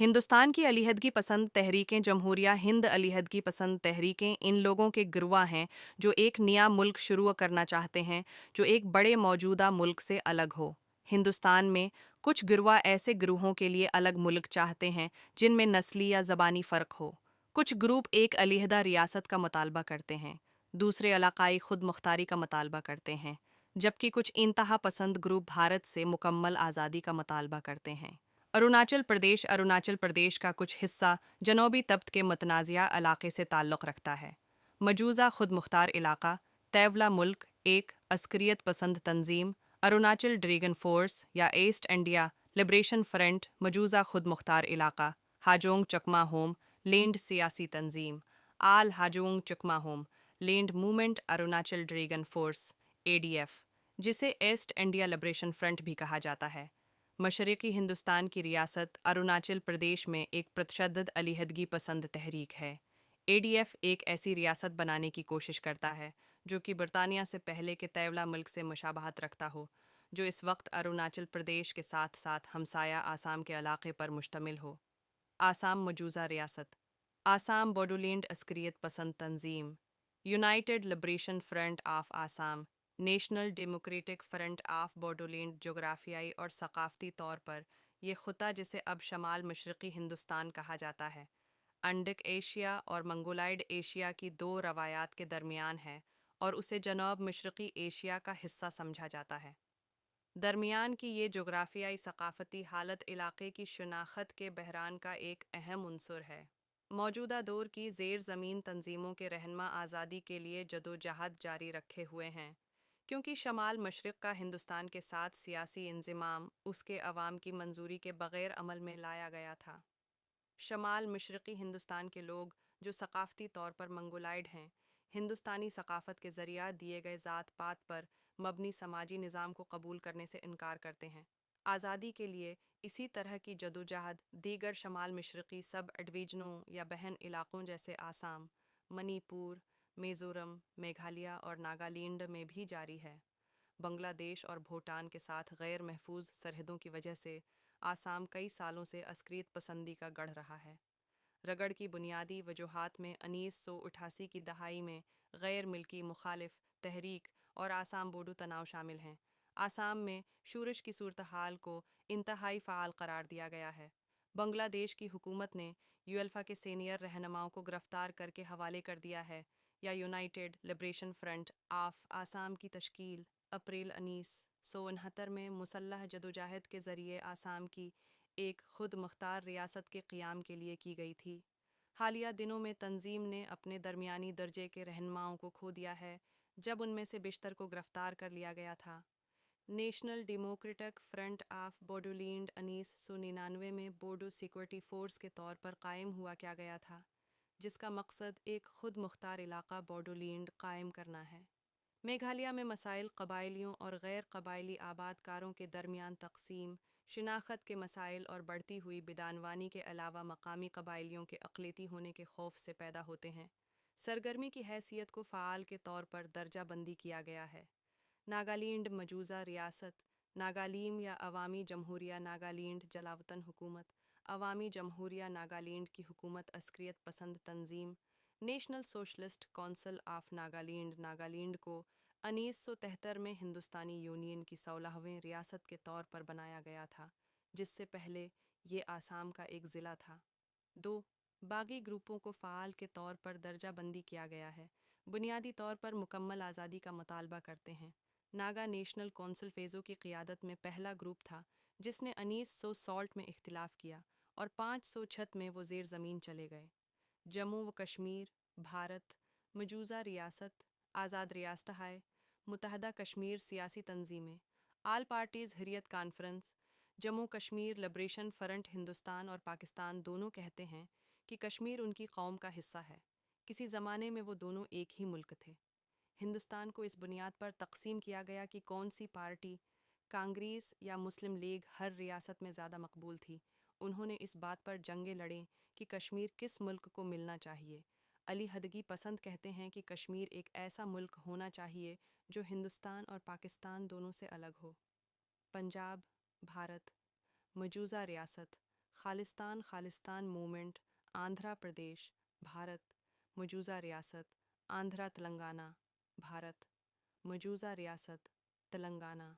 ہندوستان کی علیحدگی پسند تحریکیں جمہوریہ ہند علیحدگی پسند تحریکیں ان لوگوں کے گروہ ہیں جو ایک نیا ملک شروع کرنا چاہتے ہیں جو ایک بڑے موجودہ ملک سے الگ ہو۔ ہندوستان میں کچھ گروہ ایسے گروہوں کے لیے الگ ملک چاہتے ہیں جن میں نسلی یا زبانی فرق ہو۔ کچھ گروپ ایک علیحدہ ریاست کا مطالبہ کرتے ہیں، دوسرے علاقائی خود مختاری کا مطالبہ کرتے ہیں، جبکہ کچھ انتہا پسند گروپ بھارت سے مکمل آزادی کا مطالبہ کرتے ہیں۔ اروناچل پردیش کا کچھ حصہ جنوبی تبت کے متنازعہ علاقے سے تعلق رکھتا ہے۔ مجوزہ خود مختار علاقہ تیولا ملک ایک عسکریت پسند تنظیم اروناچل ڈریگن فورس یا ایسٹ انڈیا لبریشن فرنٹ مجوزہ خود مختار علاقہ ہاجونگ چکما ہوم لینڈ سیاسی تنظیم all Hajong Chakma homeland movement Arunachal dragon force ADF جسے ایسٹ انڈیا لبریشن فرنٹ بھی کہا جاتا ہے۔ مشرقی ہندوستان کی ریاست اروناچل پردیش میں ایک پرتشدد علیحدگی پسند تحریک ہے۔ ADF ایک ایسی ریاست بنانے کی کوشش کرتا ہے جو کہ برطانیہ سے پہلے کے تیولا ملک سے مشابہت رکھتا ہو، جو اس وقت اروناچل پردیش کے ساتھ ساتھ ہمسایہ آسام کے علاقے پر مشتمل ہو۔ آسام مجوزہ ریاست آسام بوڈولینڈ عسکریت پسند تنظیم united liberation front of Assam national democratic front of Bodoland جغرافیائی اور ثقافتی طور پر یہ خطہ جسے اب شمال مشرقی ہندوستان کہا جاتا ہے، انڈک ایشیا اور منگولائڈ ایشیا کی دو روایات کے درمیان ہے اور اسے جنوب مشرقی ایشیا کا حصہ سمجھا جاتا ہے۔ درمیان کی یہ جغرافیائی ثقافتی حالت علاقے کی شناخت کے بحران کا ایک اہم عنصر ہے۔ موجودہ دور کی زیر زمین تنظیموں کے رہنما آزادی کے لیے جدوجہد جاری رکھے ہوئے ہیں، کیونکہ شمال مشرق کا ہندوستان کے ساتھ سیاسی انضمام اس کے عوام کی منظوری کے بغیر عمل میں لایا گیا تھا۔ شمال مشرقی ہندوستان کے لوگ جو ثقافتی طور پر منگولائڈ ہیں، ہندوستانی ثقافت کے ذریعہ دیے گئے ذات پات پر مبنی سماجی نظام کو قبول کرنے سے انکار کرتے ہیں۔ آزادی کے لیے اسی طرح کی جدوجہد دیگر شمال مشرقی سب ڈویژنوں یا بہن علاقوں جیسے آسام، منی پور، میزورم، میگھالیہ اور ناگالینڈ میں بھی جاری ہے۔ بنگلہ دیش اور بھوٹان کے ساتھ غیر محفوظ سرحدوں کی وجہ سے آسام کئی سالوں سے عسکریت پسندی کا گڑھ رہا ہے۔ رگڑ کی بنیادی وجوہات میں 1988 کی دہائی میں غیر ملکی مخالف تحریک اور آسام بوڈو تناؤ شامل ہیں۔ آسام میں شورش کی صورتحال کو انتہائی فعال قرار دیا گیا ہے۔ بنگلہ دیش کی حکومت نے یویلفا کے سینئر رہنماؤں کو گرفتار کر کے حوالے کر دیا ہے یا United liberation front of Assam کی تشکیل اپریل 1969 میں مسلح جدوجہد کے ذریعے آسام کی ایک خود مختار ریاست کے قیام کے لیے کی گئی تھی۔ حالیہ دنوں میں تنظیم نے اپنے درمیانی درجے کے رہنماؤں کو کھو دیا ہے، جب ان میں سے بیشتر کو گرفتار کر لیا گیا تھا۔ National democratic front of Bodoland 1999 میں بوڈو سیکورٹی فورس کے طور پر قائم ہوا کیا گیا تھا، جس کا مقصد ایک خود مختار علاقہ بوڈولینڈ قائم کرنا ہے۔ میگھالیہ میں مسائل قبائلیوں اور غیر قبائلی آباد کاروں کے درمیان تقسیم، شناخت کے مسائل اور بڑھتی ہوئی بدعنوانی کے علاوہ مقامی قبائلیوں کے اقلیتی ہونے کے خوف سے پیدا ہوتے ہیں۔ سرگرمی کی حیثیت کو فعال کے طور پر درجہ بندی کیا گیا ہے۔ ناگالینڈ مجوزہ ریاست ناگالیم یا عوامی جمہوریہ ناگالینڈ جلاوطن حکومت عوامی جمہوریہ ناگالینڈ کی حکومت عسکریت پسند تنظیم national socialist council of Nagaland Nagaland کو 1973 میں ہندوستانی یونین کی 16ویں ریاست کے طور پر بنایا گیا تھا، جس سے پہلے یہ آسام کا ایک ضلع تھا۔ دو باغی گروپوں کو فعال کے طور پر درجہ بندی کیا گیا ہے، بنیادی طور پر مکمل آزادی کا مطالبہ کرتے ہیں۔ ناگا نیشنل کونسل فیزو کی قیادت میں پہلا گروپ تھا جس نے 1960 میں اختلاف کیا اور 506 میں وہ زیر زمین چلے گئے۔ جموں و کشمیر، بھارت، مجوزہ ریاست، آزاد ریاستہائے متحدہ کشمیر سیاسی تنظیمیں، all parties Hurriyat conference, Jammu Kashmir liberation front Hindustan اور پاکستان دونوں کہتے ہیں کہ کشمیر ان کی قوم کا حصہ ہے۔ کسی زمانے میں وہ دونوں ایک ہی ملک تھے۔ ہندوستان کو اس بنیاد پر تقسیم کیا گیا کہ کون سی پارٹی، کانگریس یا مسلم لیگ، ہر ریاست میں زیادہ مقبول تھی۔ انہوں نے اس بات پر جنگیں لڑیں کہ کشمیر کس ملک کو ملنا چاہیے۔ علیحدگی پسند کہتے ہیں کہ کشمیر ایک ایسا ملک ہونا چاہیے جو ہندوستان اور پاکستان دونوں سے الگ ہو۔ پنجاب، بھارت، مجوزہ ریاست خالستان خالستان موومنٹ آندھرا پردیش بھارت مجوزہ ریاست آندھرا تلنگانہ بھارت مجوزہ ریاست تلنگانہ